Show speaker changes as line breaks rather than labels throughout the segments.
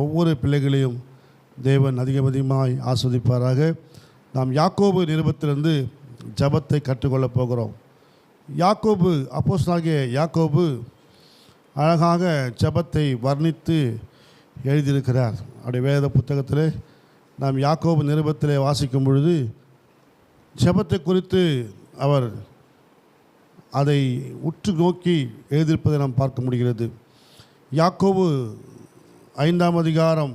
ஒவ்வொரு பிள்ளைகளையும் தேவன் அதிகமாய் ஆஸ்வதிப்பாராக. நாம் யாக்கோபு நிருபத்திலிருந்து ஜபத்தை கற்றுக்கொள்ளப் போகிறோம். யாக்கோபு, அப்போஸ்தலனாகிய யாக்கோபு அழகாக ஜபத்தை வர்ணித்து எழுதியிருக்கிறார். அவருடைய வேத புத்தகத்தில் நாம் யாக்கோபு நிருபத்திலே வாசிக்கும் பொழுது ஜபத்தை குறித்து அவர் அதை உற்று நோக்கி எழுதியிருப்பதை நாம் பார்க்க முடிகிறது. யாக்கோபு 5ஆம் அதிகாரம்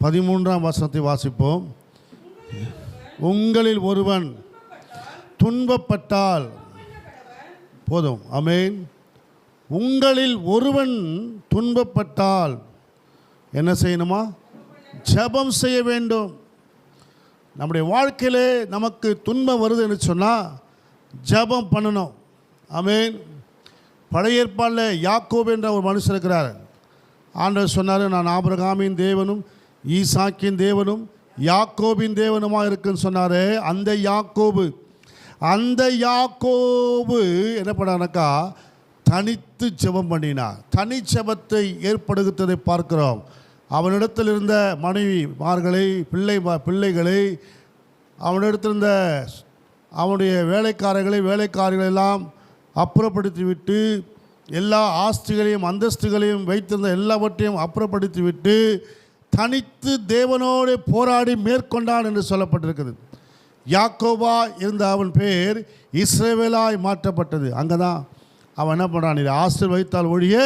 13ஆம் வசனத்தை வாசிப்போம். உங்களில் ஒருவன் துன்பப்பட்டால் போதும். ஆமென். உங்களில் ஒருவன் துன்பப்பட்டால் என்ன செய்யணுமா? ஜெபம் செய்ய வேண்டும். நம்முடைய வாழ்க்கையிலே நமக்கு துன்பம் வருது என்று சொன்னால் ஜெபம் பண்ணணும். ஆமென். பழைய ஏற்பாட்டில் யாக்கோபு என்ற ஒரு மனுஷன் இருக்கிறார். ஆண்டவர் சொன்னார், நான் ஆபிரகாமின் தேவனும் ஈசாக்கின் தேவனும் யாக்கோபின் தேவனுமாக இருக்குன்னு சொன்னார். அந்த யாக்கோபு என்ன பண்ணானாக்கா தனித்து ஜெபம் பண்ணினார். தனி ஜெபத்தை ஏற்படுத்ததை பார்க்கிறோம். அவனிடத்தில் இருந்த மனைவிமார்களை பிள்ளைகளை அவனிடத்தில் இருந்த அவனுடைய வேலைக்காரிகளெல்லாம் அப்புறப்படுத்திவிட்டு எல்லா ஆஸ்திகளையும் அந்தஸ்துகளையும் வைத்திருந்த எல்லாவற்றையும் அப்புறப்படுத்திவிட்டு தனித்து தேவனோடு போராடி மேற்கொண்டான் என்று சொல்லப்பட்டிருக்கிறது. யாக்கோபா இருந்த அவன் பேர் இஸ்ரவேலாய் மாற்றப்பட்டது. அங்கே தான் அவன் என்ன பண்ணுறான், இதை ஆசீர்வதித்தால் ஒழிய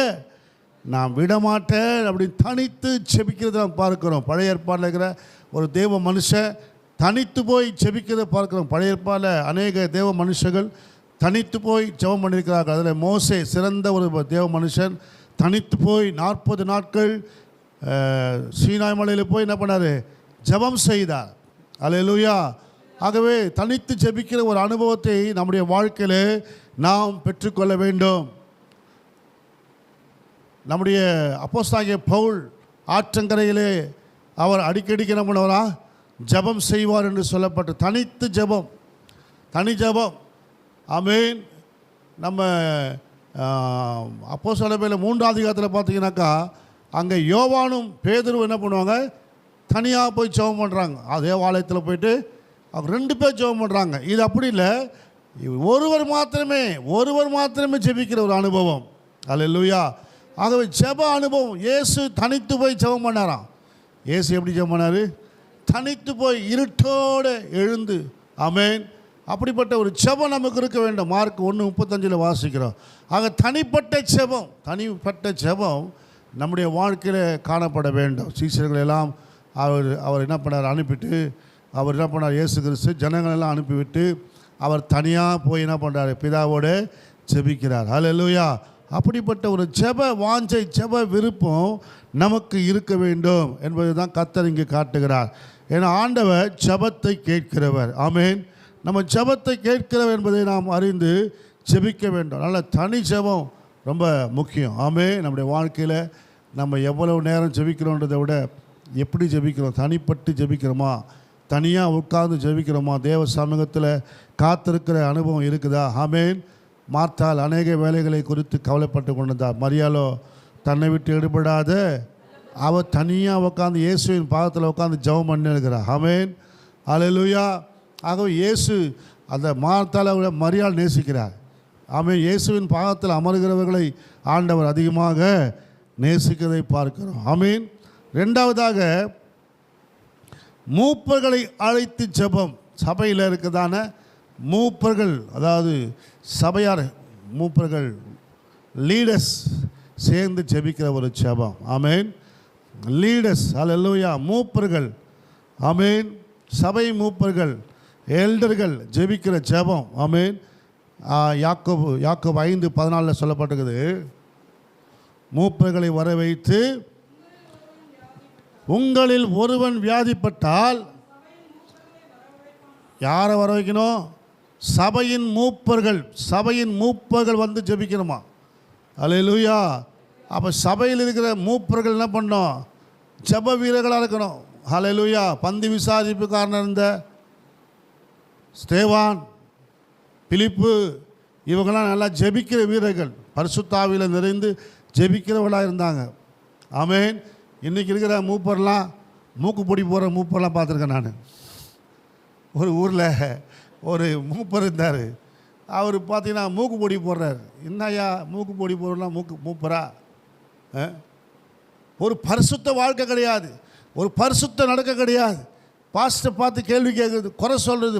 நான் விடமாட்டேன் அப்படி தனித்து செபிக்கிறத நாம் பார்க்கிறோம். பழைய ஏற்பாடில் இருக்கிற ஒரு தேவ மனுஷன் தனித்து போய் செபிக்கிறத பார்க்கிறோம். பழைய ஏற்பாடில் அநேக தேவ மனுஷர்கள் தனித்து போய் ஜெபம் பண்ணியிருக்கிறார்கள். அதில் மோசே சிறந்த ஒரு தேவ மனுஷன். தனித்து போய் 40 நாட்கள் சீனாய் மலையில் போய் என்ன பண்ணார்? ஜெபம் செய்தார். அல்லேலூயா. ஆகவே தனித்து ஜெபிக்கிற ஒரு அனுபவத்தை நம்முடைய வாழ்க்கையில் நாம் பெற்றுக்கொள்ள வேண்டும். நம்முடைய அப்போஸ்தலனாகிய பவுல் ஆற்றங்கரையிலே அவர் அடிக்கடிக்கு என்ன பண்ணுவாரா? ஜெபம் செய்வார் என்று சொல்லப்பட்டு தனித்து ஜெபம், தனி ஜெபம். ஆமென். நம்ம அப்போஸ்தலர் 3ஆம் அதிகாரத்தில் பார்த்தீங்கன்னாக்கா அங்கே யோவானும் பேதுருவும் என்ன பண்ணுவாங்க? தனியாக போய் ஜெபம் பண்ணுறாங்க. அதே ஆலயத்தில் போயிட்டு அவங்க 2 பேர் ஜெபம் பண்ணுறாங்க. இது அப்படி இல்லை, ஒருவர் மாத்திரமே ஜெபிக்கிற ஒரு அனுபவம். அல்லேலூயா. ஆகவே ஜெப அனுபவம். இயேசு தனித்து போய் ஜெபம் பண்ணாராம். இயேசு எப்படி ஜெபம் பண்ணார்? தனித்து போய் இருட்டோடு எழுந்து. ஆமென். அப்படிப்பட்ட ஒரு ஜெபம் நமக்கு இருக்க வேண்டும். மார்க் 1:35 வாசிக்கிறோம். ஆக தனிப்பட்ட ஜெபம் நம்முடைய வாழ்க்கையில் காணப்பட வேண்டும். சீஷர்கள் எல்லாம் அவர் என்ன பண்ணார்? அனுப்பிட்டு அவர் என்ன பண்ணார்? இயேசு கிறிஸ்து ஜனங்களெல்லாம் அனுப்பிவிட்டு அவர் தனியாக போய் என்ன பண்ணுறார்? பிதாவோடு ஜெபிக்கிறார். அல்லேலூயா. அப்படிப்பட்ட ஒரு ஜெப வாஞ்சை, ஜெப விருப்பம் நமக்கு இருக்க வேண்டும் என்பதை தான் கர்த்தர் இங்கே காட்டுகிறார். ஏன்னா ஆண்டவர் ஜெபத்தை கேட்கிறவர். ஆமென். நம்ம ஜெபத்தை கேட்கிறவர் என்பதை நாம் அறிந்து ஜெபிக்க வேண்டும். அதனால் தனி ஜெபம் ரொம்ப முக்கியம். ஆமென். நம்முடைய வாழ்க்கையில் நம்ம எவ்வளவு நேரம் ஜெபிக்கிறோன்றதை விட எப்படி ஜெபிக்கிறோம், தனிப்பட்டு ஜெபிக்கிறோமா, தனியாக உட்கார்ந்து ஜெபிக்கிறோமா, தேவ சமூகத்தில் காத்திருக்கிற அனுபவம் இருக்குதா? ஆமென். மார்த்தாள் அநேக வேலைகளை குறித்து கவலைப்பட்டு கொண்டிருந்தார். மரியாளோ தன்னை விட்டு எடுபடாத அவள் தனியாக உட்காந்து இயேசுவின் பாதத்தில் உட்காந்து ஜெபம் பண்ணிருக்கிறார். ஆமென். அல்லேலூயா. ஆகவே இயேசு அந்த மார்த்தாளை மரியாள் நேசிக்கிறார். ஆமென். இயேசுவின் பாதத்தில் அமர்கிறவர்களை ஆண்டவர் அதிகமாக நேசிக்கிறதை பார்க்கிறோம். ஆமென். 2வதாக மூப்பர்களை அழைத்து ஜெபம். சபையில் இருக்கிறதான மூப்பர்கள், அதாவது சபையார் மூப்பர்கள், லீடர்ஸ் சேர்ந்து ஜெபிக்கிற ஒரு ஜெபம். ஆமென். லீடர்ஸ். அல்லேலூயா. மூப்பர்கள். ஆமென். சபை மூப்பர்கள், எல்டர்கள் ஜெபிக்கிற ஜெபம். ஆமென். யாக்கோபு 5:14 சொல்லப்பட்டிருக்குது. மூப்பர்களை வர வைத்து உங்களில் ஒருவன் வியாதிப்பட்டால் யாரை வர வைக்கணும்? சபையின் மூப்பர்கள் வந்து ஜெபிக்கணுமா? அல்லேலூயா. அப்போ சபையில் இருக்கிற மூப்பர்கள் என்ன பண்ணணும்? ஜெப வீரர்களாக இருக்கணும். அல்லேலூயா. பந்தி விசாரிப்புக்காரன் இருந்த ஸ்தேவான், பிலிப்பு, இவங்கெல்லாம் நல்லா ஜெபிக்கிற வீரர்கள், பரிசுத்த ஆவியில் நிறைந்து ஜெபிக்கிறவர்களாக இருந்தாங்க. ஆமென். இன்றைக்கி இருக்கிற மூப்பர்லாம் மூக்கு பொடி போகிற மூப்பர்லாம் பார்த்துருக்கேன் நான். ஒரு ஊரில் ஒரு மூப்பர் இருந்தார். அவர் பார்த்தீங்கன்னா மூக்கு பொடி போடுறார். என்னையா மூக்கு பொடி போடுறலாம் மூப்பரா? ஒரு பரிசுத்த வாழ்க்கை கிடையாது, ஒரு பரிசுத்த நடக்க கிடையாது. பாஸ்டர் பார்த்து கேள்வி கேட்குறது, குறை சொல்கிறது,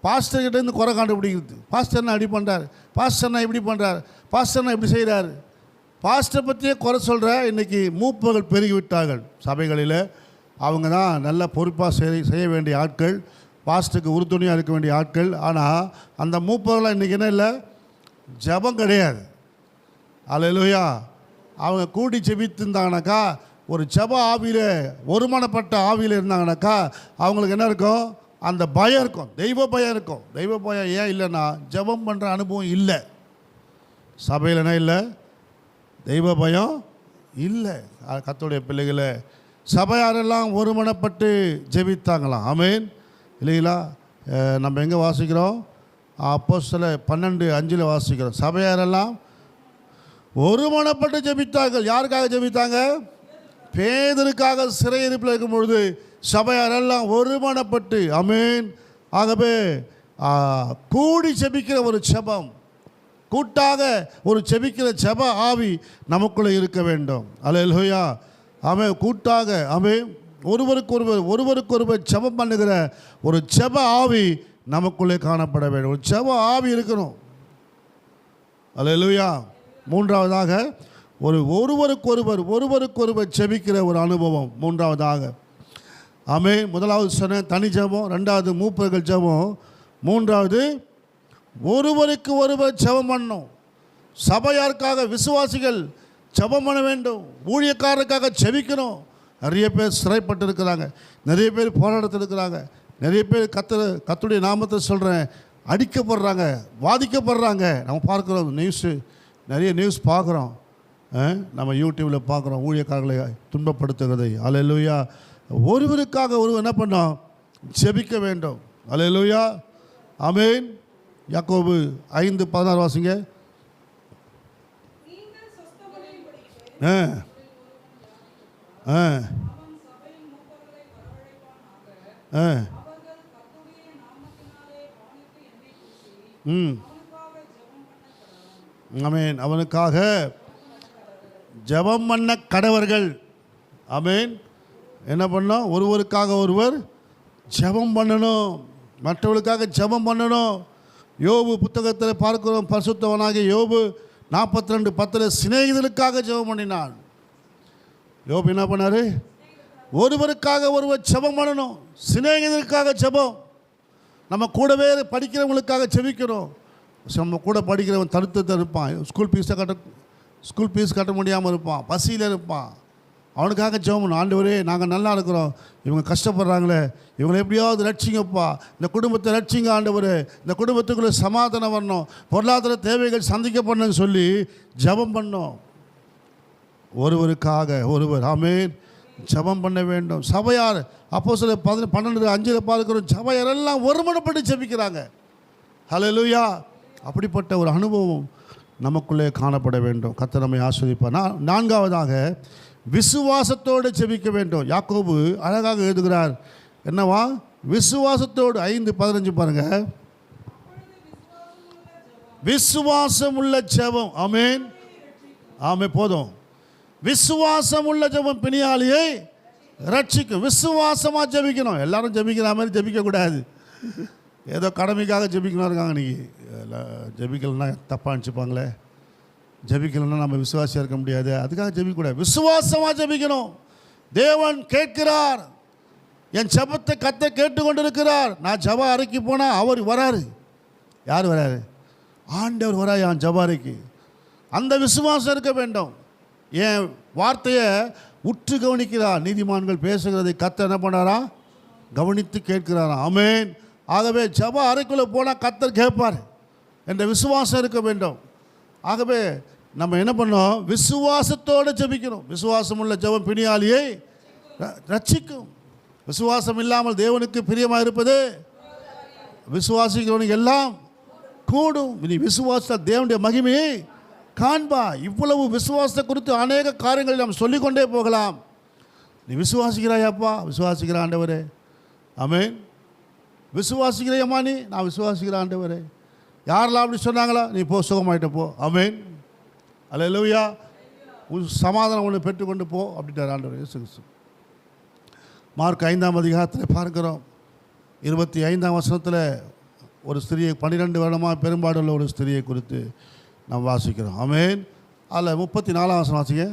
பாஸ்டர்கிட்டேருந்து குறை கண்டுபிடிக்கிறது. பாஸ்டர்னா அப்படி பண்ணுறாரு, பாஸ்டர்னா இப்படி பண்ணுறாரு, பாஸ்டர்னா இப்படி செய்கிறாரு. பாஸ்டர் பற்றியே குறை சொல்கிற இன்றைக்கி மூப்பர்கள் பெருகிவிட்டார்கள் சபைகளில். அவங்க தான் நல்ல பொறுப்பாக செய்ய வேண்டிய ஆட்கள், பாஸ்டருக்கு உறுதுணையாக இருக்க வேண்டிய ஆட்கள். ஆனால் அந்த மூப்பர்களாக இன்றைக்கி என்ன இல்லை, ஜபம் கிடையாது. அல்லேலூயா. அவங்க கூடி ஜெபித்திருந்தாங்கனாக்கா, ஒரு ஜப ஆவியில் ஒருமனப்பட்ட ஆவியில் இருந்தாங்கனாக்கா அவங்களுக்கு என்ன இருக்கும், அந்த பயம் இருக்கும், தெய்வ பயம் இருக்கும். தெய்வ பயம் ஏன் இல்லைன்னா ஜபம் பண்ணுற அனுபவம் இல்லை சபையில். என்ன இல்லை, தெய்வ பயம் இல்லை. கர்த்தருடைய பிள்ளைகளை சபையாரெல்லாம் ஒருமனப்பட்டு ஜெபித்தாங்களாம். ஆமென் இல்லைங்களா? நம்ம எங்கே வாசிக்கிறோம்? அப்போஸ்தலர் 12:5 வாசிக்கிறோம். சபையாரெல்லாம் ஒருமனப்பட்டு ஜெபித்தார்கள். யாருக்காக ஜெபித்தாங்க? பேதருக்காக சிறையிருப்பில் இருக்கும் பொழுது சபையாரெல்லாம் ஒருமனப்பட்டு. ஆமென். ஆகவே கூடி ஜெபிக்கிற ஒரு ஜெபம், கூட்டாக ஒரு ஜெபிக்கிற ஜெப ஆவி நமக்குள்ளே இருக்க வேண்டும். அல்லேலூயா. ஆமென். கூட்டாக ஆமென் ஒருவருக்கொருவர் ஜெபம் பண்ணுகிற ஒரு ஜெப ஆவி நமக்குள்ளே காணப்பட வேண்டும். ஒரு ஜெப ஆவி இருக்கணும். அல்லேலூயா. மூன்றாவதாக ஒருவருக்கொருவர் ஜெபிக்கிற ஒரு அனுபவம். மூன்றாவதாக ஆமென். முதலாவது சொன்ன தனி ஜெபம், ரெண்டாவது மூப்பர்கள் ஜெபம், மூன்றாவது ஒருவருக்கு ஒருவர் ஜெபம் பண்ணணும். சபையாருக்காக விசுவாசிகள் ஜெபம் பண்ண வேண்டும். ஊழியக்காரருக்காக ஜெபிக்கணும். நிறைய பேர் சிறைப்பட்டு இருக்கிறாங்க, நிறைய பேர் போராட்டத்தில் இருக்கிறாங்க, நிறைய பேர் கர்த்தருடைய நாமத்தை சொல்கிறேன் அடிக்கப்படுறாங்க, வாதிக்கப்படுறாங்க. நம்ம பார்க்குறோம் நிறைய நியூஸ் பார்க்குறோம், நம்ம யூடியூப்பில் பார்க்குறோம் ஊழியக்காரர்களை துன்பப்படுத்துகிறதை. அல்லேலூயா. ஒருவருக்காக ஒருவர் என்ன பண்ணோம், ஜெபிக்க வேண்டும். அல்லேலூயா. ஆமென். யாக்கோபு 5:16 வாசிங்க. ஆமென். அவனுக்காக ஜெபம் பண்ண கடவர்கள். ஆமென். என்ன பண்ணோம்? ஒருவருக்காக ஒருவர் ஜெபம் பண்ணணும், மற்றவர்களுக்காக ஜெபம் பண்ணணும். யோபு புத்தகத்தில் பார்க்கிறோம், பரிசுத்தவனாகிய யோபு 42:10 சிநேகிதனுக்காக ஜெபம் பண்ணினான். யோபு என்ன பண்ணார்? ஒருவருக்காக ஒருவர் ஜெபம் பண்ணணும், சிநேகிதனுக்காக ஜெபம். நம்ம கூடவே படிக்கிறவங்களுக்காக ஜெபிக்கணும். நம்ம கூட படிக்கிறவன் தடுத்து இருப்பான், ஸ்கூல் ஃபீஸ் கட்ட முடியாமல் இருப்பான், பசியில் இருப்பான். அவனுக்காக ஜெபம் பண்ணணும். ஆண்டவரே, நாங்கள் நல்லா இருக்கிறோம், இவங்க கஷ்டப்படுறாங்களே, இவங்களை எப்படியாவது ரட்சிங்கப்பா, இந்த குடும்பத்தை ரட்சிங்க ஆண்டவரே, இந்த குடும்பத்துக்குள்ளே சமாதானம் வரணும், பொருளாதார தேவைகள் சந்திக்கப்படணும்னு சொல்லி ஜெபம் பண்ணோம். ஒருவருக்காக ஒருவர் ஆமென் ஜெபம் பண்ண வேண்டும். சபையார் அப்போஸ்தலர் 12:5 பார்க்கிறோம், சபையாரெல்லாம் ஒருமனப்பட்டு ஜெபிக்கிறாங்க. ஹல்லேலூயா. அப்படிப்பட்ட ஒரு அனுபவம் நமக்குள்ளே காணப்பட வேண்டும். கர்த்தர் நம்மை ஆசீர்வதிப்பார். நான்காவதாக விசுவாசத்தோடு ஜெபிக்க வேண்டும். யாக்கோபு அழகாக எழுதுகிறார். என்னவா? விசுவாசத்தோடு. 5:15 பாருங்க. விசுவாசம் உள்ள ஜெபம். ஆமென். ஆமே போதும். விசுவாசம் உள்ள ஜெபம் பிணியாளியை ரட்சிக்கும். விசுவாசமாக ஜெபிக்கணும். எல்லாரும் ஜெபிக்கிற மாதிரி ஜெபிக்கக்கூடாது. ஏதோ கடமைக்காக ஜெபிக்கணும் இருக்காங்க. இன்றைக்கி ஜெபிக்கலைன்னா தப்பாக நினச்சிப்பாங்களே, ஜெபிக்கலைன்னா நம்ம விசுவாசியாக இருக்க முடியாது, அதுக்காக ஜெபிக்கக்கூடாது. விசுவாசமாக ஜெபிக்கணும். தேவன் கேட்கிறார், என் ஜெபத்தை கர்த்தர் கேட்டுக்கொண்டிருக்கிறார். நான் ஜெப அறைக்கு போனால் அவர் வராரு. யார் வராரு? ஆண்டவர் வராரு என் ஜெப அறைக்கு. அந்த விசுவாசம் இருக்க வேண்டும். என் வார்த்தையை உற்று கவனிக்கிறார். நீதிமான்கள் பேசுகிறதை கர்த்தர் என்ன பண்ணாரா? கவனித்து கேட்கிறாரா? ஆமென். ஆகவே ஜெப அறைக்குள்ளே போனால் கர்த்தர் கேட்பார் என்ற விசுவாசம் இருக்க வேண்டும். ஆகவே நம்ம என்ன பண்ணோம்? விசுவாசத்தோடு ஜெபிக்கணும். விசுவாசம் உள்ள ஜெபம் பிணியாளியை ரட்சிக்கும். விசுவாசம் இல்லாமல் தேவனுக்கு பிரியமாக இருப்பது விசுவாசிக்கிறவனுக்கு எல்லாம் கூடும். இனி விசுவாசத்தால் தேவனுடைய மகிமையை காண்பா. இவ்வளவு விசுவாசத்தை குறித்து அநேக காரியங்களை நாம் சொல்லிக்கொண்டே போகலாம். நீ விசுவாசிக்கிறாயாப்பா? விசுவாசிக்கிற ஆண்டவரே. ஆமென். விசுவாசிக்கிறையம்மா நீ? நான் விசுவாசிக்கிற ஆண்டவரே. யாரெல்லாம் அப்படி சொன்னாங்களா? நீ போ, சுகமாயிட்ட போ. ஆமென். அல்லேலூயா. உன் சமாதானம் ஒன்று பெற்றுக்கொண்டு போ அப்படின்ட்டார் ஆண்டவர் இயேசு கிறிஸ்து. மார்க் 5ஆம் அதிகாரத்தில் பார்க்கிறோம். 25ஆம் வசனத்தில் ஒரு ஸ்திரியை 12 வருடமாக பெரும்பாடுள்ள ஒரு ஸ்திரியை குறித்து நாம் வாசிக்கிறோம். ஆமென். அதில் 34ஆம் வசனம் வாசிங்க.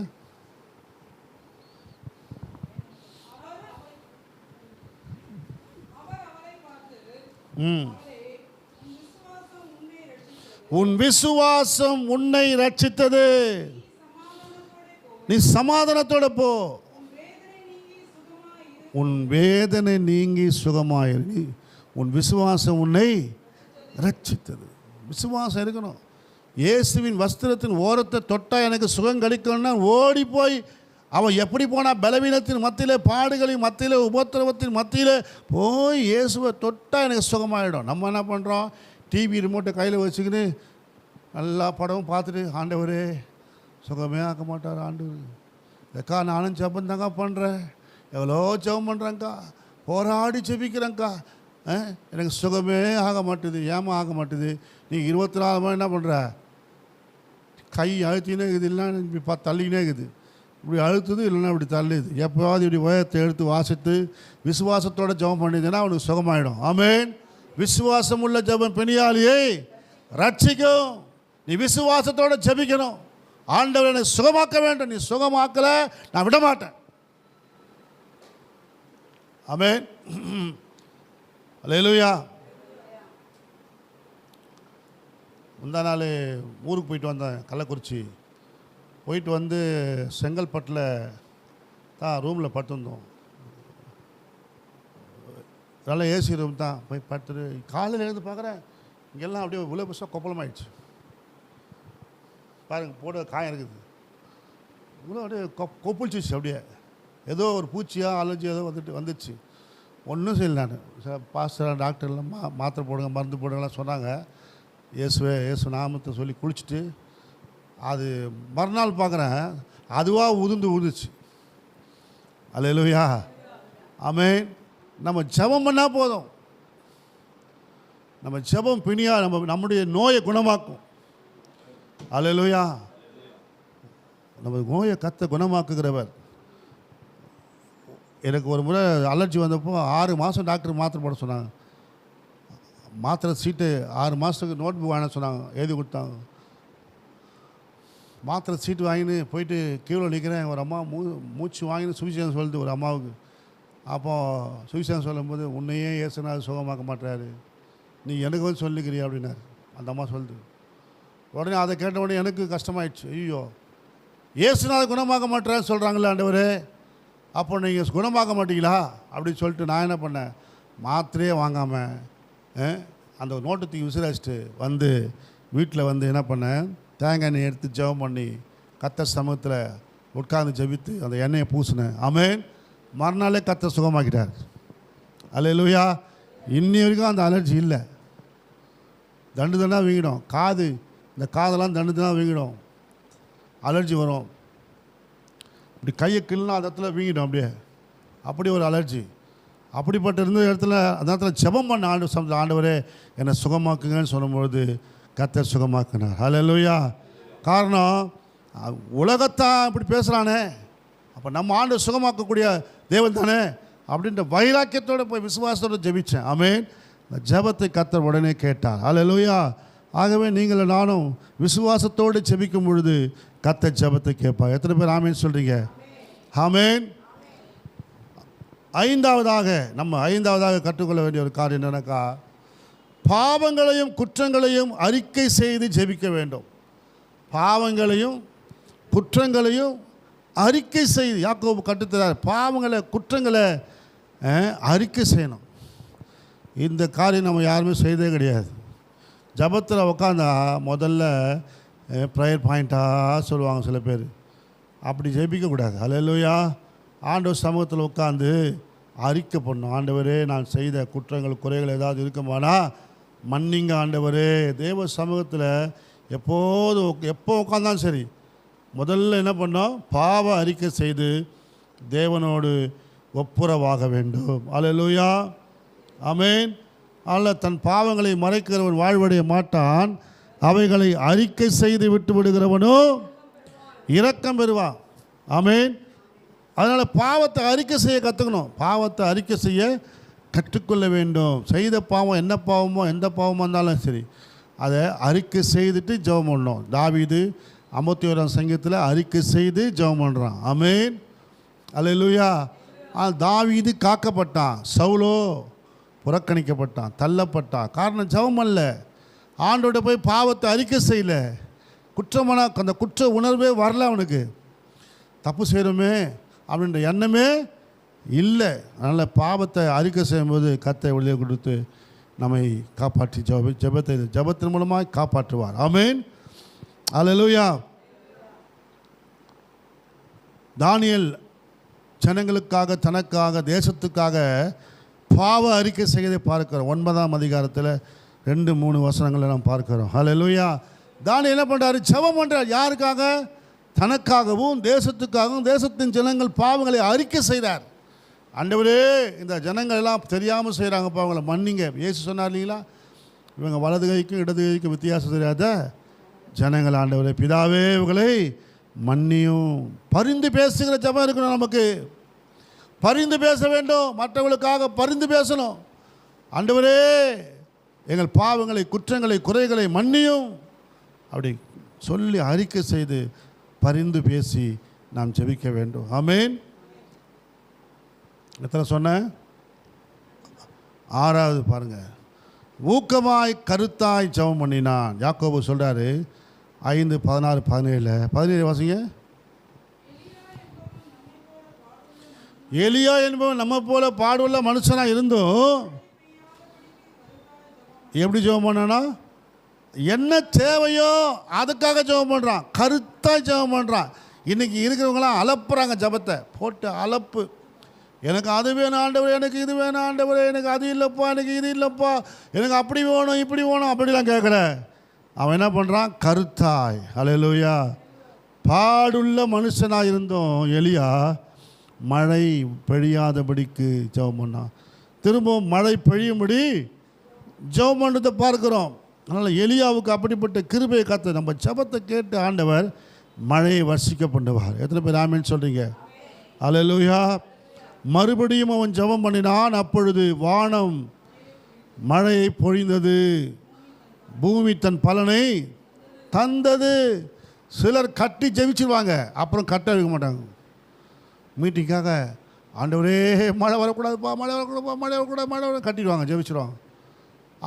உன் விசுவாசம் உன்னை ரட்சித்தது. நீ சமாதானத்தோட போ. உன் வேதனை நீங்கி சுகமாயிரு. உன் விசுவாசம் உன்னை ரட்சித்தது. விசுவாசம் இருக்கணும். இயேசுவின் வஸ்திரத்தின் ஓரத்தை தொட்டால் எனக்கு சுகம் கிடைக்கணும்னா ஓடி போய் அவன் எப்படி போனால் பலவீனத்தின் மத்தியில், பாடுகளின் மத்தியில், உபத்திரவத்தின் மத்தியில் போய் இயேசுவை தொட்டால் எனக்கு சுகமாகிடும். நம்ம என்ன பண்ணுறோம்? டிவி ரிமோட்டை கையில் வச்சுக்கின்னு நல்லா படமும் பார்த்துட்டு, ஆண்டவரே சுகமே ஆக்க மாட்டார் ஆண்டவர். எக்கா நானும் ஜெபம் தாங்க பண்ணுறேன், எவ்வளோ ஜெபம் பண்ணுறேங்க்கா, போராடி ஜெபிக்கிறேங்க்கா, எனக்கு சுகமே ஆக மாட்டுது. ஏமா ஆக மாட்டுது? நீ 24 மணி என்ன பண்ணுற? கை அழுத்தினே இருக்குது, இல்லைன்னா இப்படி தள்ளிக்கினே இருக்குது. இப்படி அழுத்துது, இல்லைன்னா இப்படி தள்ளுது. எப்போவாது இப்படி உயரத்தை எடுத்து வாசித்து விசுவாசத்தோடு ஜெபம் பண்ணிதுன்னா அவனுக்கு சுகமாயிடும். ஆமென். விசுவாசம் உள்ள ஜெபம் பெணியாளியை ரட்சிக்கும். நீ விசுவாசத்தோடு ஜெபிக்கணும். ஆண்டவர் என்னை சுகமாக்க வேண்டும். நீ சுகமாக்கலை, நான் விட மாட்டேன். ஆமென். அல்லேலூயா. முந்தா நாள் ஊருக்கு போயிட்டு வந்தேன், கள்ளக்குறிச்சி. போயிட்டு வந்து செங்கல்பட்டில் தான் ரூமில் படுத்துருந்தோம். நல்லா ஏசி ரூம் தான். போய் படுத்துட்டு காலையில் எழுந்து பார்க்குறேன், இங்கெல்லாம் அப்படியே உள்ள புதுசாக கொப்பளமாயிடுச்சு. பாருங்கள், போட காயம் இருக்குது. இவ்வளோ அப்படியே கொப்பளிச்சிச்சு. அப்படியே ஏதோ ஒரு பூச்சியாக அலர்ஜி ஏதோ வந்துச்சு. ஒன்றும் செய்யலை. நான் பாஸ்டர் டாக்டர்லாம் மாத்திரை போடுங்க, மருந்து போடுங்கலாம் சொன்னாங்க. இயேசு நாமத்தை சொல்லி குளிச்சுட்டு அது மறுநாள் பார்க்குறேன், அதுவாக உதிர்ந்துச்சு. அல்லேலூயா. ஆமென். நம்ம ஜெபம் பண்ணால் போதும். நம்ம ஜெபம் பிணியா நம்முடைய நோயை குணமாக்கும். அல்லேலூயா. நம்ம நோயை குணமாக்குகிறவர். எனக்கு ஒரு முறை அலர்ஜி வந்தப்போ 6 மாதம் டாக்டர் மாத்திரை போட சொன்னாங்க. மாத்திரை சீட்டு 6 மாதத்துக்கு நோட் புக் வாங்க சொன்னாங்க, எழுதி கொடுத்தாங்க. மாத்திரை சீட்டு வாங்கின்னு போயிட்டு கீழே நிற்கிறேன். ஒரு அம்மா மூச்சு வாங்கின்னு சுவிசேஷம் சொல்லுது ஒரு அம்மாவுக்கு. அப்போது சுவிசேஷம் சொல்லும்போது, உன்னையே இயேசுநாதர் சுகமாக்க மாட்டாரு, நீ எனக்கு வந்து சொல்லிக்கிறியா அப்படின்னாரு. அந்த அம்மா சொல்லுது. உடனே அதை கேட்ட உடனே எனக்கு கஷ்டமாயிடுச்சு. ஐயோ, இயேசுநாதர் குணமாக்க மாட்டாருன்னு சொல்கிறாங்களே ஆண்டவரே, அப்போ நீங்கள் குணமாக்க மாட்டீங்களா அப்படின்னு சொல்லிட்டு நான் என்ன பண்ணேன், மாத்திரையே வாங்காமல் அந்த நோட்டத்துக்கு விசிராச்சிட்டு வந்து வீட்டில் வந்து என்ன பண்ணேன், தேங்காய் எண்ணெய் எடுத்து ஜெபம் பண்ணி கர்த்தர் சமூகத்தில் உட்கார்ந்து ஜெபித்து அந்த எண்ணெயை பூசினேன். ஆமென். மறுநாளே கர்த்தர் சுகமாக்கிட்டார். அல்லேலூயா. இன்னி வரைக்கும் அந்த அலர்ஜி இல்லை. தண்டுதனா வீங்கிடும். இந்த காதெல்லாம் தண்டுதனா வீங்கிடும், அலர்ஜி வரும். இப்படி கையை கிள்னா அந்த இடத்துல வீங்கிடும். அப்படி ஒரு அலர்ஜி. அப்படிப்பட்ட இருந்த இடத்துல அந்த இடத்துல ஜெபம் பண்ண ஆண்டவரே என்னை சுகமாக்குங்கன்னு சொல்லும்பொழுது கர்த்தர் சுகமாக்குனார். அல்லேலூயா. காரணம், உலகத்தான் இப்படி பேசுகிறானே, அப்போ நம்ம ஆண்டவர் சுகமாக்கக்கூடிய தேவன் தானே அப்படின்ற வைராக்கியத்தோடு போய் விசுவாசத்தோடு ஜெபித்தேன். ஆமென். இந்த ஜெபத்தை கர்த்தர் உடனே கேட்டார். அல்லேலூயா. ஆகவே நீங்கள் நானும் விசுவாசத்தோடு ஜெபிக்கும் பொழுது கர்த்தர் ஜெபத்தை கேட்பார். எத்தனை பேர் ஆமென் சொல்கிறீங்க? ஆமென். ஐந்தாவதாக கற்றுக்கொள்ள வேண்டிய ஒரு காரியம் என்னன்னாக்கா, பாவங்களையும் குற்றங்களையும் அறிக்கை செய்து ஜெபிக்க வேண்டும். பாவங்களையும் குற்றங்களையும் அறிக்கை செய்து யாக்கோபு கற்றுத்தரார். பாவங்களை குற்றங்களை அறிக்கை செய்யணும். இந்த காரியம் நம்ம யாருமே செய்தே கிடையாது. ஜபத்தில் உட்காந்தா முதல்ல ப்ரேயர் பாயிண்ட்டாக சொல்லுவாங்க சில பேர். அப்படி ஜெபிக்கக்கூடாது. அல்லேலூயா. ஆண்டவர் சமூகத்தில் உட்காந்து அறிக்கை பண்ணணும். ஆண்டவரே, நான் செய்த குற்றங்கள் குறைகள் ஏதாவது இருக்குமானா மன்னிங்க ஆண்டவரே. தேவ சமூகத்தில் எப்போ உட்காந்தாலும் சரி, முதல்ல என்ன பண்ணோம்? பாவ அறிக்கை செய்து தேவனோடு ஒப்புரவாக வேண்டும். அல்லேலூயா, ஆமென். அல்ல, தன் பாவங்களை மறைக்கிறவன் வாழ்வடைய மாட்டான், அவைகளை அறிக்கை செய்து விட்டு விடுகிறவனோ இரக்கம் பெறுவான். ஆமென். அதனால் பாவத்தை அறிக்கை செய்ய கற்றுக்கணும். பாவத்தை அறிக்கை செய்ய கற்றுக்கொள்ள வேண்டும். செய்த பாவம் என்ன பாவமோ, எந்த பாவமாக இருந்தாலும் சரி, அதை அறிக்கை செய்துட்டு ஜெபம் பண்ணணும். தாவீது 51ஆம் சங்கீதத்தில் அறிக்கை செய்து ஜெபம் பண்ணுறான். ஆமென், அல்லேலூயா. தாவீது காக்கப்பட்டான், சவுலோ புறக்கணிக்கப்பட்டான், தள்ளப்பட்டான். காரணம் ஜெபம் அல்ல, ஆண்டோட போய் பாவத்தை அறிக்கை செய்யல. குற்றமான அந்த குற்ற உணர்வே வரல அவனுக்கு. தப்பு செய்கிறோமே அப்படின்ற எண்ணமே இல்லை. அதனால் பாவத்தை அறிக்கை செய்யும்போது கர்த்தர் வெளியே கொடுத்து நம்மை காப்பாற்றி ஜெபத்தின் மூலமாக காப்பாற்றுவார். ஆமென், அல்லேலூயா. தானியேல் ஜனங்களுக்காக, தனக்காக, தேசத்துக்காக பாவ அறிக்கை செய்வதை பார்க்கிறோம். 9ஆம் அதிகாரத்தில் 2-3 வசனங்களை நாம் பார்க்கிறோம். அல்லேலூயா. தானியேல் என்ன பண்ணுறாரு? ஜெபம் பண்ணுறார். யாருக்காக? தனக்காகவும் தேசத்துக்காகவும். தேசத்தின் ஜனங்கள் பாவங்களை அறிக்கை செய்கிறார். ஆண்டவரே, இந்த ஜனங்கள் எல்லாம் தெரியாமல் செய்கிறாங்க, பாவங்களை மன்னிங்க. இயேசு சொன்னார் இல்லைங்களா, இவங்க வலது கைக்கும் இடது கைக்கும் வித்தியாசம் தெரியாத ஜனங்கள். ஆண்டவரே, பிதாவே இவங்களை மன்னியும். பரிந்து பேசுகிற ஜெபம் இருக்கணும். நமக்கு பரிந்து பேச வேண்டும், மற்றவர்களுக்காக பரிந்து பேசணும். ஆண்டவரே, எங்கள் பாவங்களை, குற்றங்களை, குறைகளை மன்னியும் அப்படி சொல்லி அறிக்கை செய்து பரிந்து பேசி நாம் ஜெபிக்க வேண்டும். ஆமென். எத்தனை சொன்னேன்? 6வது பாருங்க, ஊக்கமாய் கருத்தாய் ஜெபம் பண்ணினான். யாக்கோபு சொல்றாரு 5:16-17. 17 வாசிங்க. எலியா என்பவன் நம்ம போல பாடுள்ள மனுஷனாக இருந்தும் எப்படி ஜெபம் பண்ணானா? என்ன தேவையோ அதுக்காக ஜெபம் பண்ணுறான், கருத்தாக ஜெபம் பண்ணுறான். இன்றைக்கி இருக்கிறவங்களாம் அலப்புறாங்க, ஜெபத்தை போட்டு அலப்பு. எனக்கு அது வேணும் ஆண்டவரே, எனக்கு இது வேணும் ஆண்டவரே, எனக்கு அது இல்லைப்பா, எனக்கு இது இல்லைப்பா, எனக்கு அப்படி வேணும் இப்படி வேணும் அப்படிலாம் கேட்கல. அவன் என்ன பண்ணுறான்? கருத்தாய். அல்லேலூயா. பாடுள்ள மனுஷனாக இருந்தோம் எலியா மழை பெய்யாதபடிக்கு ஜெபம் பண்ணான். திரும்பவும் மழை பெய்யும்படி ஜெபம் பண்ணுறதை பார்க்குறோம். அதனால் எலியாவுக்கு அப்படிப்பட்ட கிருபையை காத்து நம்ம ஜெபத்தை கேட்டு ஆண்டவர் மழையை வர்ஷிக்க பண்ணுவார். எத்தனை பேர் ஆமென் சொல்கிறீங்க? அல்லேலூயா. மறுபடியும் அவன் ஜெபம் பண்ணினான். அப்பொழுது வானம் மழையை பொழிந்தது, பூமி தன் பலனை தந்தது. சிலர் கட்டி ஜெபிச்சிருவாங்க, அப்புறம் கட்ட வைக்க மாட்டாங்க. மீட்டிங்காக ஆண்டவரே மழை வரக்கூடாதுப்பா, மழை வரக்கூடாதுப்பா, மழை வரக்கூடாது, மழை வர கட்டிடுவாங்க, ஜெபிச்சிடுவாங்க.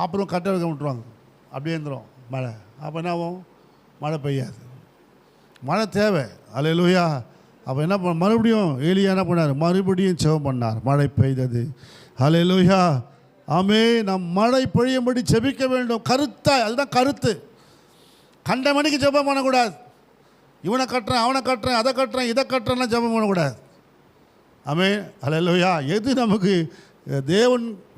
அப்புறம் கட்ட வைக்க விட்டுருவாங்க. அப்படியே இருந்துடும் மழை. அப்போ என்ன ஆகும்? மழை பெய்யாது. மழை தேவை. அல்லேலூயா. அப்போ என்ன பண்ண, மறுபடியும் எலியா என்ன பண்ணார்? மறுபடியும் ஜெபம் பண்ணார். மழை பெய்தது. அல்லேலூயா. ஆமே. நம் மழை பொழியும்படி ஜெபிக்க வேண்டும். கருத்தாய். அதுதான் கருத்து. கண்ட மணிக்கு ஜெபம் பண்ணக்கூடாது. இவனை கட்டுறேன், அவனை கட்டுறேன், அதை கட்டுறேன், இதை கட்டுறேன்னா ஜெபம் பண்ணக்கூடாது. ஆமே. அல்லேலூயா. எது நமக்கு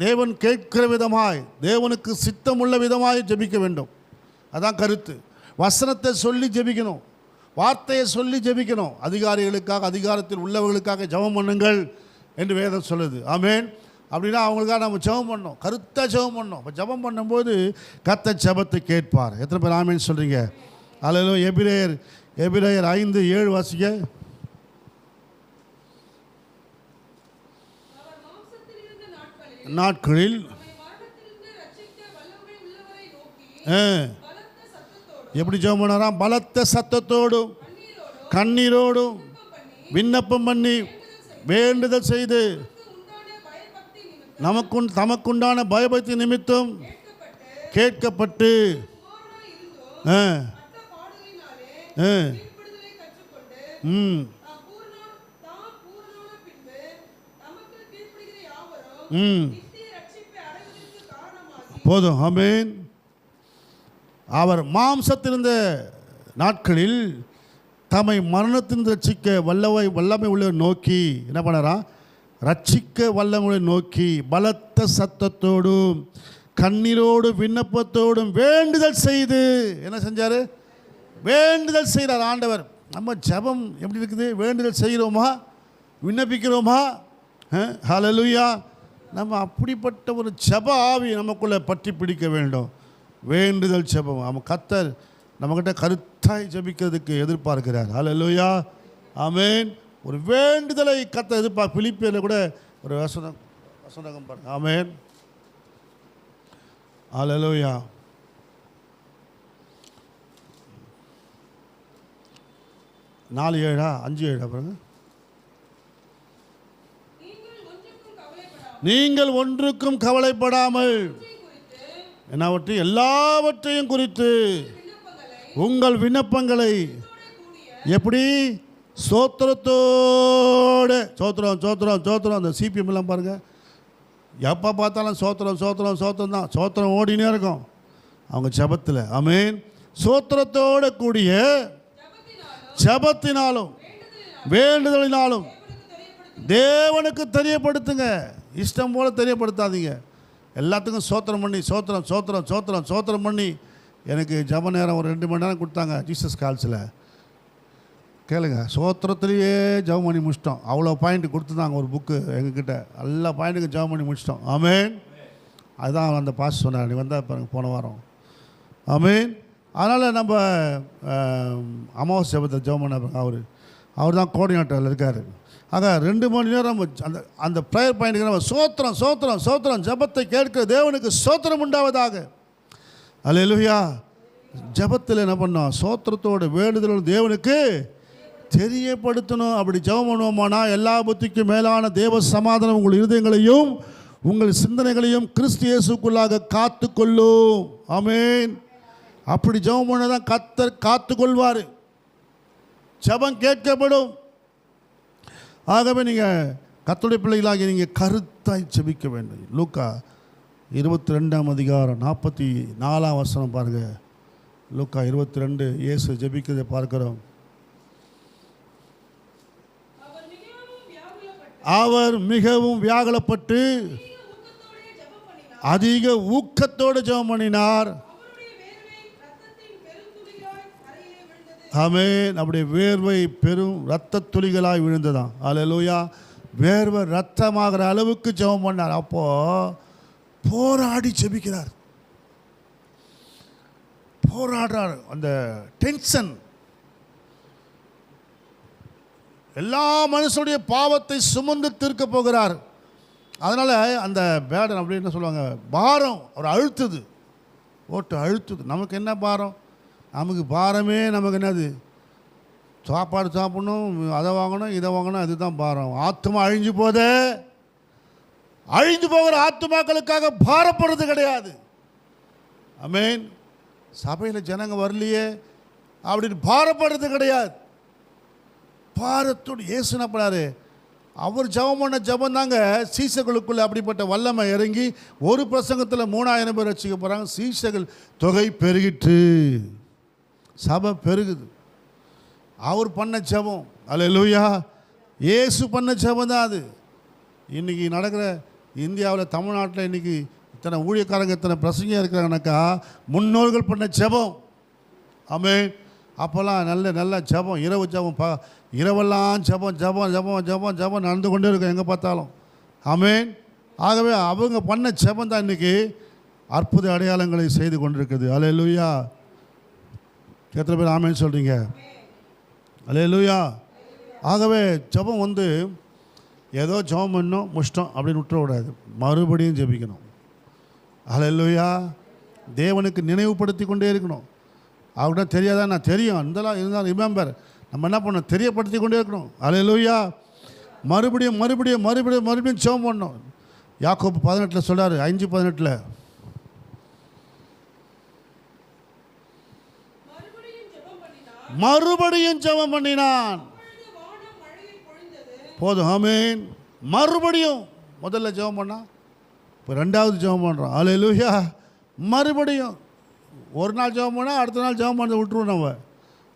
தேவன் கேட்கிற விதமாய், தேவனுக்கு சித்தமுள்ள விதமாய் ஜெபிக்க வேண்டும். அதான் கருத்து. வசனத்தை சொல்லி ஜெபிக்கணும், வார்த்தையை சொல்லி ஜெபிக்கணும். அதிகாரிகளுக்காக, அதிகாரத்தில் உள்ளவர்களுக்காக ஜெபம் பண்ணுங்கள் என்று வேதம் சொல்லுது. ஆமேன். அப்படின்னா அவங்களுக்காக நம்ம ஜெபம் பண்ணோம், கருத்தாக ஜெபம் பண்ணோம். இப்போ ஜெபம் பண்ணும்போது கர்த்தர் ஜெபத்தை கேட்பார். எத்தனை பேர் ஆமேன் சொல்கிறீங்க? அல்லேலூயா. எபிரேயர் 5:7 வாசிக்க. நாட்களில் எப்படி ஜெபம் பண்ணாராம்? பலத்த சத்தத்தோடும் கண்ணீரோடும் விண்ணப்பம் பண்ணி வேண்டுதல் செய்து தமக்குண்டான பயபக்தி நிமித்தம் கேட்கப்பட்டு போதும். ஆமென். அவர் மாம்சத்திலிருந்த நாட்களில் தம்மை மரணத்தின் ரட்சிக்க வல்லமை உள்ள நோக்கி என்ன பண்ணாரா? ரட்சிக்க வல்லமை நோக்கி பலத்த சத்தத்தோடும் கண்ணீரோடு விண்ணப்பத்தோடும் வேண்டுதல் செய்து என்ன செஞ்சார்? வேண்டுதல் செய்கிறார் ஆண்டவர். நம்ம ஜெபம் எப்படி இருக்குது? வேண்டுதல் செய்கிறோமா? விண்ணப்பிக்கிறோமா? ஹல்லேலூயா. நம்ம அப்படிப்பட்ட ஒரு ஜெப ஆவி நமக்குள்ளே பற்றி பிடிக்க வேண்டும். வேண்டுதல் ஜெபம். நம்ம கர்த்தர் நம்மக்கிட்ட கருத்தாய் ஜெபிக்கிறதுக்கு எதிர்பார்க்கிறார். ஹல்லேலூயா, ஆமென். ஒரு வேண்டுதலை கர்த்தர் எதிர்பார்க்க. பிலிப்பியரில் கூட ஒரு வசனம் பாருங்க. ஆமென், ஹல்லேலூயா. 4:7 5:7 பாருங்க. நீங்கள் ஒன்றுக்கும் கவலைப்படாமல் என்னவற்றை எல்லாவற்றையும் குறித்து உங்கள் விண்ணப்பங்களை எப்படி சோத்திரத்தோடு சோத்திரம் சோத்திரம் சோத்திரம். அந்த சிபிஎம் எல்லாம் பாருங்கள், எப்போ பார்த்தாலும் சோத்திரம் சோத்திரம் சோத்திரம் தான். சோத்திரம் ஓடினே இருக்கும் அவங்க ஜெபத்தில். ஆமென். சோத்திரத்தோடு கூடிய ஜெபத்தினாலும் வேண்டுதலினாலும் தேவனுக்கு தெரியப்படுத்துங்க. இஷ்டம் போல் தெரியப்படுத்தாதீங்க. எல்லாத்துக்கும் சோத்திரம் பண்ணி சோத்திரம் சோத்திரம் சோத்திரம் சோத்திரம் பண்ணி. எனக்கு ஜெப நேரம் ஒரு 2 மணி நேரம் கொடுத்தாங்க ஜீசஸ் கால்ஸில். கேளுங்க, சோத்திரத்துலேயே ஜெபம் பண்ணி முடிச்சிட்டோம். அவ்வளோ பாயிண்ட் கொடுத்துருந்தாங்க ஒரு புக்கு எங்ககிட்ட. எல்லா பாயிண்ட்டுக்கும் ஜெபம் பண்ணி முடிச்சிட்டோம். ஆமென். அதுதான் அந்த பாஸ் சொன்னார், நீ வந்தால் பாருங்க போன வாரம். ஆமென். அதனால் நம்ம அமாவாசை ஜெபத்தை ஜெபம் பண்ண அவர் தான் கோஆர்டினேட்டரில் இருக்கார். ஆக 2 மணி நேரம் அந்த அந்த ப்ரேயர் பாயிண்ட்டுக்கு நம்ம சோத்திரம் சோத்திரம் சோத்திரம். ஜெபத்தை கேட்கிற தேவனுக்கு சோத்திரம் உண்டாவதாக. அல்லேலூயா. ஜெபத்தில் என்ன பண்ணோம்? சோத்திரத்தோடு வேண்டுதலோடு தேவனுக்கு தெரியப்படுத்தணும். அப்படி ஜெபம் பண்ணுவோமானா எல்லா புத்திக்கும் மேலான தேவ சமாதானம் உங்கள் இருதயங்களையும் உங்கள் சிந்தனைகளையும் கிறிஸ்து இயேசுக்குள்ளாக காத்துக்கொள்ளும். ஆமென். அப்படி ஜெபம் பண்ணதான் கர்த்தர் காத்துக்கொள்வார். ஜெபம் கேட்கப்படும். ஆகவே நீங்கள் கர்த்தருடைய பிள்ளைகளாகி நீங்கள் கருத்தாய் ஜெபிக்க வேண்டும். லூக்கா 22ஆம் அதிகாரம் 44ஆம் வசனம் பாருங்கள். லூக்கா 22 இயேசு ஜெபிக்கிறதை பார்க்கிறோம். அவர் மிகவும் வியாகுலப்பட்டு அதிக ஊக்கத்தோடு ஜெபம் பண்ணினார். ஆமென். அப்படியே வேர்வை பெரும் இரத்த துளிகளாய் விழுந்ததாம். அல்லேலூயா. வேர்வை ரத்தமாகிற அளவுக்கு ஜெபம் பண்ணார். அப்போ போராடி ஜெபிக்கிறார், போராடுறார். அந்த டென்ஷன் எல்லா மனுஷனுடைய பாவத்தை சுமந்து தீர்க்க போகிறார். அதனால் அந்த பேடன் அப்படி என்ன சொல்லுவாங்க, பாரம் அவர் அழுத்துது, ஓட்டு அழுத்துது. நமக்கு என்ன பாரம்? நமக்கு பாரமே நமக்கு என்னது? சாப்பாடு சாப்பிடணும், அதை வாங்கணும், இதை வாங்கணும், அதுதான் பாரம். ஆத்துமா அழிஞ்சு போதே. அழிஞ்சு போகிற ஆத்துமாக்களுக்காக பாரப்படுறது கிடையாது. ஆமென். சபையில் ஜனங்க வரலையே அப்படின்னு பாரப்படுறது கிடையாது. பாரத்தோடு இயேசு என்ன பண்ணாரு? அவர் ஜெபம் பண்ண ஜெபம் தாங்க சீசர்களுக்குள்ளே அப்படிப்பட்ட வல்லமை இறங்கி ஒரு பிரசங்கத்தில் 3000 பேர் ரட்சிக்க போகிறாங்க. சீசர்கள் தொகை பெருகிட்டு சபை பெருகுது. அவர் பண்ண ஜெபம். அல்லேலூயா. இயேசு பண்ண ஜெபம் தான் அது. இன்றைக்கி நடக்கிற இந்தியாவில் தமிழ்நாட்டில் இன்றைக்கி இத்தனை ஊழியக்காரங்க இத்தனை பிரசங்கியாக இருக்கிறாங்கனாக்கா முன்னோர்கள் பண்ண ஜெபம். ஆமென். அப்போல்லாம் நல்ல ஜெபம், இரவு ஜெபம், இரவெல்லாம் ஜெபம் ஜெபம் ஜெபம் ஜெபம் ஜெபம் நடந்து கொண்டே இருக்கும் எங்கே பார்த்தாலும். ஆமென். ஆகவே அவங்க பண்ண ஜெபம் தான் இன்றைக்கி அற்புத அடையாளங்களை செய்து கொண்டிருக்குது. அல்லேலூயா. எத்தனை பேர் ஆமென் சொல்கிறீங்க? அல்லேலூயா. ஆகவே ஜெபம் ஏதோ ஜெபம் பண்ணோம் முடிச்சிட்டோம் அப்படின்னு விட்டுறக்கூடாது. மறுபடியும் ஜெபிக்கணும். அல்லேலூயா. தேவனுக்கு நினைவுபடுத்தி கொண்டே இருக்கணும். அவர்கிட்ட தெரியாதா? நான் தெரியும் இருந்தாலும் ரிமெம்பர். நம்ம என்ன பண்ணணும்? தெரியப்படுத்தி கொண்டே இருக்கணும். அல்லேலூயா. மறுபடியும் மறுபடியும் மறுபடியும் மறுபடியும் ஜெபம் பண்ணணும். யாக்கோபு 18 சொல்கிறார், 5:18 மறுபடியும் ஜெபம் பண்ணினான். போதும். ஆமென். மறுபடியும் முதல்ல ஜெபம் பண்ணா, இப்போ 2வது ஜெபம் பண்ணுறோம். அல்லேலூயா. மறுபடியும் ஒரு நாள் ஜெபம் பண்ணால் அடுத்த நாள் ஜெபம் பண்ண விட்டுருவோம் நம்ம.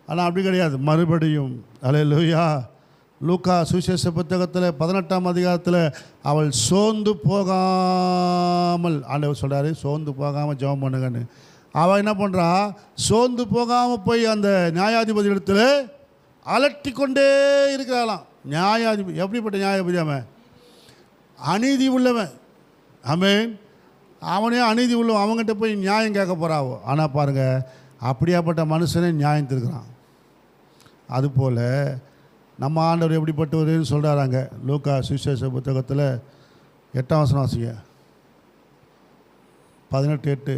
ஆனால் அப்படி கிடையாது. மறுபடியும். அல்லேலூயா. லூக்கா சுவிசேஷ புத்தகத்தில் 18ஆம் அதிகாரத்தில் அவள் சோர்ந்து போகாமல், ஆண்டவர் சொல்கிறாரு சோர்ந்து போகாமல் ஜெபம் பண்ணுங்கன்னு. அவள் என்ன பண்ணுறா, சோர்ந்து போகாமல் போய் அந்த நியாயாதிபதி இடத்துல அலட்டி கொண்டே இருக்கிறாளாம். நியாயாதிபதி எப்படிப்பட்ட நியாயாதிபதி? அவன் அநீதி உள்ளவன். ஆமென். அவனே அநீதி உள்ளவன், அவங்ககிட்ட போய் நியாயம் கேட்க போகிறாவோ. ஆனால் பாருங்கள், அப்படியாப்பட்ட மனுஷனே நியாயம் திருக்கிறான். அதுபோல் நம்ம ஆண்டவர் எப்படிப்பட்டவர்னு சொல்கிறாங்க. லூக்கா சுவிசேஷ புத்தகத்தில் 8ஆம் வசனம் வாசிங்க. 18:8.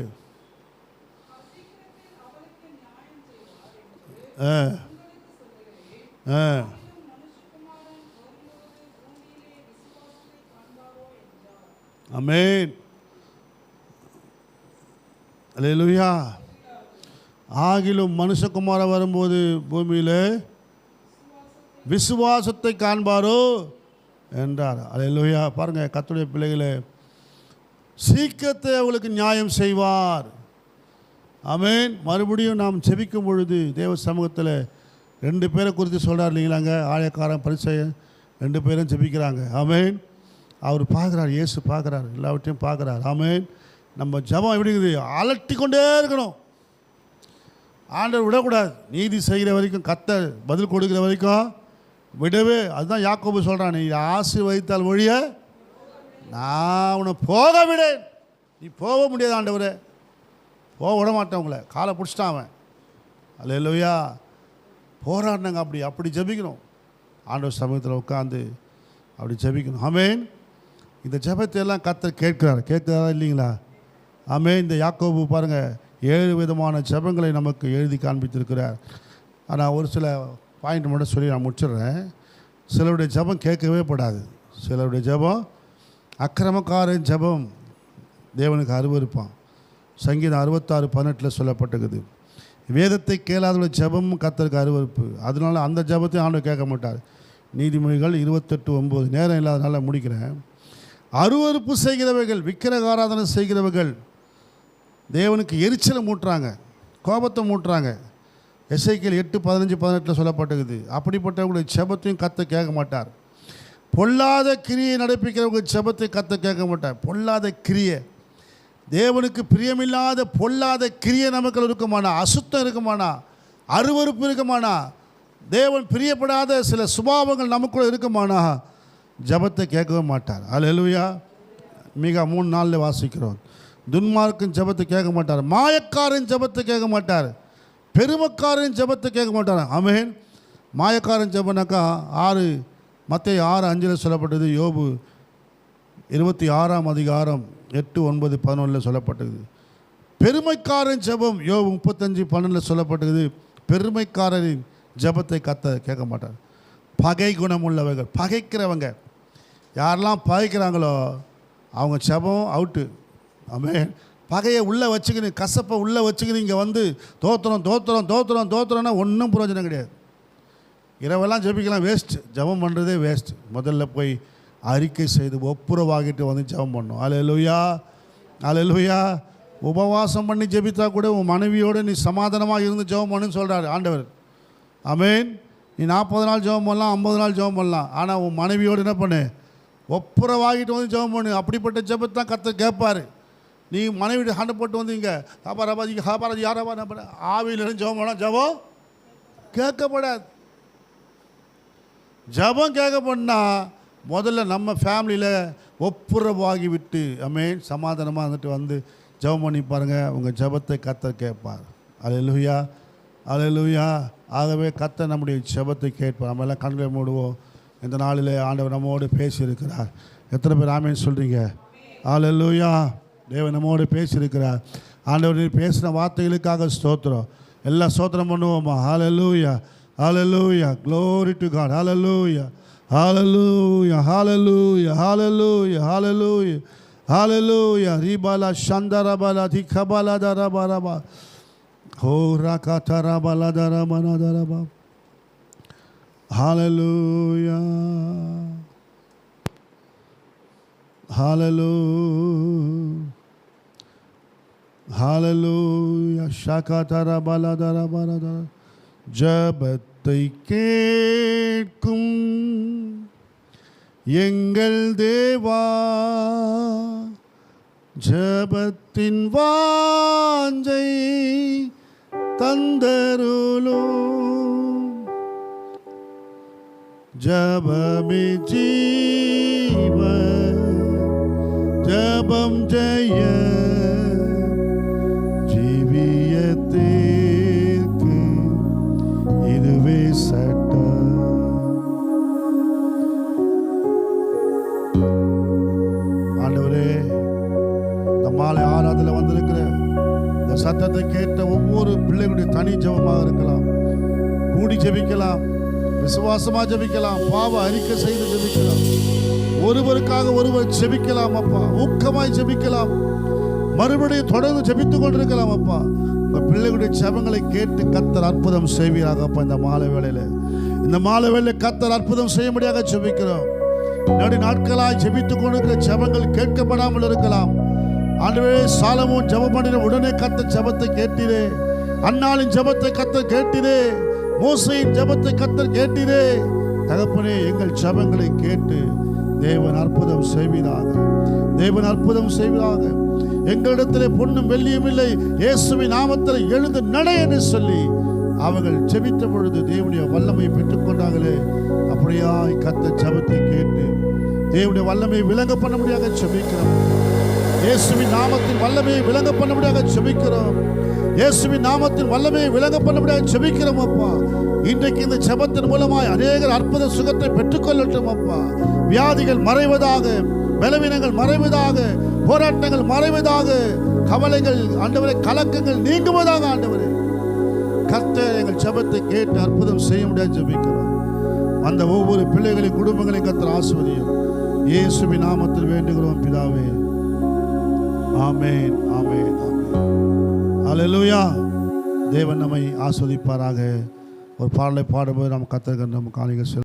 ஆமென். அல்லேலூயா. ஆகிலும் மனுஷகுமாரன் வரும்போது பூமியில் விசுவாசத்தை காண்பாரோ என்றார். அல்லேலூயா. பாருங்கள், கர்த்தருடைய பிள்ளைகளே, சீக்கிரத்தை அவளுக்கு நியாயம் செய்வார். ஆமென். மறுபடியும் நாம் செபிக்கும் பொழுது தேவ சமூகத்தில் 2 பேரை குறித்து சொல்கிறார் இல்லைங்களாங்க. ஆயக்காரன் பரிசேயன் 2 பேரும் செபிக்கிறாங்க. ஆமென். அவர் பார்க்குறார், இயேசு பார்க்குறார், எல்லாவற்றையும் பார்க்குறார். ஆமென். நம்ம ஜெபம் எப்படி இருக்குது? அலட்டி கொண்டே இருக்கணும். ஆண்டவர் விடக்கூடாது. நீதி செய்கிற வரைக்கும், கர்த்தர் பதில் கொடுக்குற வரைக்கும் விடவே. அதுதான் யாக்கோபு சொல்கிறான், நீ ஆசீர்வதித்தால் ஒழிய நான் உன்னை போக விடேன். நீ போக முடியாது ஆண்டவரே, போக விட மாட்டேன் உங்களை. காலை பிடிச்சிட்டான் அவன். அல்லேலூயா. போராடினாங்க. அப்படி ஜெபிக்கணும். ஆண்டவர் சமூகத்தில் உட்காந்து அப்படி ஜெபிக்கணும். ஆமென். இந்த ஜெபத்தை எல்லாம் கர்த்தர் கேட்கிறாரா இல்லைங்களா? ஆமென். இந்த யாக்கோபு பாருங்கள், 7 விதமான ஜெபங்களை நமக்கு எழுதி காண்பித்திருக்கிறார். ஆனால் ஒரு சில பாயிண்ட் மட்டும் சொல்லி நான் முடிச்சிடுறேன். சிலருடைய ஜெபம் கேட்கவே படாது. சிலருடைய ஜெபம், அக்கிரமக்காரன் ஜெபம் தேவனுக்கு அருவருப்பான். சங்கீதம் 66:18 சொல்லப்பட்டிருக்குது. வேதத்தை கேளாத ஜெபமும் கர்த்தருக்கு அருவருப்பு. அதனால அந்த ஜெபத்தை ஆண்டவர் கேட்க மாட்டார். நீதிமொழிகள் 28:9. நேரம் இல்லாதனால முடிக்கிறேன். அருவருப்பு செய்கிறவர்கள், விக்கிரகாராதனை செய்கிறவர்கள் தேவனுக்கு எரிச்சலை மூட்டுறாங்க, கோபத்தை மூட்டுறாங்க. எசேக்கியேல் 8:15-18 சொல்லப்பட்டிருக்குது. அப்படிப்பட்டவங்களுடைய ஜெபத்தையும் கர்த்தர் கேட்க மாட்டார். பொல்லாத கிரியை நடப்பிக்கிறவங்க ஜெபத்தை கர்த்தர் கேட்க மாட்டார். பொல்லாத கிரியை, தேவனுக்கு பிரியமில்லாத பொல்லாத கிரியை நமக்கு இருக்குமானா, அசுத்தம் இருக்குமானா, அருவருப்பு இருக்குமானா, தேவன் பிரியப்படாத சில சுபாவங்கள் நமக்குள்ள இருக்குமானா, ஜெபத்தை கேட்கவே மாட்டார். அல்லேலூயா. மிக 3 நாளில் வாசிக்கிறோம். துன்மார்க்கன் ஜெபத்தை கேட்க மாட்டார். மாயக்காரன் ஜெபத்தை கேட்க மாட்டார். பெருமக்காரன் ஜெபத்தை கேட்க மாட்டார். ஆமென். மாயக்காரன் ஜெபனாக்கா மத்தேயு 6:5 சொல்லப்பட்டது. யோபு 26ஆம் அதிகாரம் 8, 9, 11 சொல்லப்பட்டது. பெருமைக்காரன் ஜெபம் யோபு 35:12 சொல்லப்பட்டது. பெருமைக்காரரின் ஜெபத்தை கேட்க மாட்டார். பகை குணம் உள்ளவர்கள், பகைக்கிறவங்க, யாரெல்லாம் பகைக்கிறாங்களோ அவங்க ஜெபம் அவுட்டு. ஆமென். பகையை உள்ளே வச்சுக்கின்னு, கசப்பை உள்ளே வச்சுக்கின்னு இங்கே வந்து தோத்துறோன்னா ஒன்றும் பிரயோஜனம் கிடையாது. இரவெல்லாம் ஜெபிக்கலாம், வேஸ்ட். ஜெபம் பண்ணுறதே வேஸ்ட். முதல்ல போய் அறிக்கை செய்து ஒப்புரவாகிட்டு வந்து ஜெபம் பண்ணணும். அல்லேலூயா. அல்லேலூயா. உபவாசம் பண்ணி ஜெபித்தா கூட உன் மனைவியோடு நீ சமாதானமாக இருந்து ஜெபம் பண்ணுன்னு சொல்கிறார் ஆண்டவர். ஆமென். நீ 40 நாள் ஜெபம் பண்ணலாம், 50 நாள் ஜெபம் பண்ணலாம். ஆனால் உன் மனைவியோடு என்ன பண்ணு? ஒப்புரவாகிட்டு வந்து ஜெபம் பண்ணு. அப்படிப்பட்ட ஜெபத்தை தான் கர்த்தர் கேட்பார். நீ மனைவி ஹண்டை போட்டு வந்து இங்கே ஹாபாராஜி யாராபா ஆவியிலிருந்து ஜெபம் பண்ணால் ஜெபம் கேட்கப்படாது. ஜெபம் கேட்கப்படனா முதல்ல நம்ம ஃபேமிலியில் ஒப்புரவாகி விட்டு, ஆமென், சமாதானமாக வந்துட்டு வந்து ஜெபம் பண்ணி பாருங்கள். உங்கள் ஜெபத்தை கர்த்தர் கேட்பார். அல்லேலூயா. அல்லேலூயா. ஆகவே கர்த்தர் நம்முடைய ஜெபத்தை கேட்பார். நம்ம எல்லாம் கண்களை மூடுவோம். இந்த நாளில் ஆண்டவர் நம்மோடு பேசியிருக்கிறார். எத்தனை பேர் ஆமென் சொல்கிறீங்க? அல்லேலூயா. தேவன் நம்மோடு பேசியிருக்கிறார். ஆண்டவர் நீர் பேசின வார்த்தைகளுக்காக ஸ்தோத்திரம். எல்லாம் ஸ்தோத்திரம் பண்ணுவோமா? ஹல்லேலூயா. ஹல்லேலூயா. Glory to God. Hallelujah. Hallelujah. Hallelujah. Hallelujah. Hallelujah. Hallelujah. Ribala shandarabala dikabala darabaraba. Ho rakatarabala daramana daraba. Hallelujah. Hallelujah. Hallelujah. Shakatarabala darabara. ஜெபத்தை ஜெபத்தை கேட்கும் எங்கள் தேவா, ஜெபத்தின் வாஞ்சை தந்தருளும். ஜெபமே ஜீவ, ஜெபம் ஜெய, ஜீவியத்திற்கு இதுவே சட்டம். ஆண்டவரே, இந்த மாலை ஆராதனையில் வந்திருக்கிற இந்த சத்தத்தை கேட்ட ஒவ்வொரு பிள்ளைகளுடைய தனி ஜெபமாக இருக்கலாம். கூடி ஜெபிக்கலாம், விசுவாசமா ஜெபிக்கலாம், பாவ அறிக்கை செய்து ஜெபிக்கலாம், ஒருவருக்காக ஒருவர் ஜெபிக்கலாம் அப்பா, ஊக்கமாய் ஜெபிக்கலாம், மறுபடியும் தொடர்ந்து ஜெபித்துக் கொண்டிருக்கலாம் அப்பா. உங்க பிள்ளைகளுடைய ஜெபங்களை கேட்டு கர்த்தர் அற்புதம் செய்வீராக அப்பா. இந்த மாலை வேளையில கர்த்தர் அற்புதம் செய்யும்படியாக ஜெபிக்கிறோம். நடு நாட்களாய் ஜெபித்துக் கொண்டிருக்கிற ஜெபங்கள் கேட்கப்படாமல் இருக்கலாம். ஆண்டவரே, சாலமோன் ஜெபம் பண்ணின உடனே கர்த்தர் ஜெபத்தை கேட்டீரே, அன்னாளின் ஜெபத்தை கர்த்தர் கேட்டீரே, மோசேயின் ஜெபத்தை கர்த்தர் கேட்டீரே. தகப்பனே, எங்கள் ஜெபங்களை கேட்டு தேவன் அற்புதம் செய்வீராக, தேவன் அற்புதம் செய்வீராக. எங்களிடத்திலே பொன்னும் வெள்ளியும் இல்லை, இயேசுவின் நாமத்தில் எழுந்து நட என்று சொல்லி அவர்கள் ஜெபித்த பொழுது தேவனுடைய வல்லமையை பெற்றுக்கொண்டார்களே. அப்படியாய் கர்த்தர் ஜெபத்தை கேட்டு தேவனுடைய வல்லமையை விளங்க பண்ண முடியாத ஜெபிக்கிறோம். இயேசுவின் நாமத்தின் வல்லமையை விளங்க பண்ண முடியாத ஜெபிக்கிறோம். இயேசுவின் நாமத்தின் வல்லமையை விளங்க பண்ண முடியாத ஜெபிக்கிறோம் அப்பா. இன்றைக்கு இந்த ஜெபத்தின் மூலமாய் அநேகர் அற்புத சுகத்தை பெற்றுக்கொள்ளட்டும் அப்பா. வியாதிகள் மறைவதாக, பலவீனங்கள் மறைவதாக, போராட்டங்கள் மறைவதாக, கவலைகள் ஆண்டவரே, கலக்கங்கள் நீங்குவதாக. ஆண்டவரே, கர்த்தர் எங்கள் ஜெபத்தை கேட்டு அற்புதம் செய்ய முடியாது ஜெபிக்கிறோம். அந்த ஒவ்வொரு பிள்ளைகளின் குடும்பங்களையும் கர்த்தர் ஆசீர்வதியும். இயேசுவின் நாமத்தில் வேண்டுகிறோம் பிதாவே. ஆமென், ஆமென், ஆமென். அல்லேலூயா. தேவன் நம்மை ஆசீர்வதிப்பாராக. ஒரு பாடலை பாடும்போது நம்ம கர்த்தருக்கு நம்ம காணிக்கை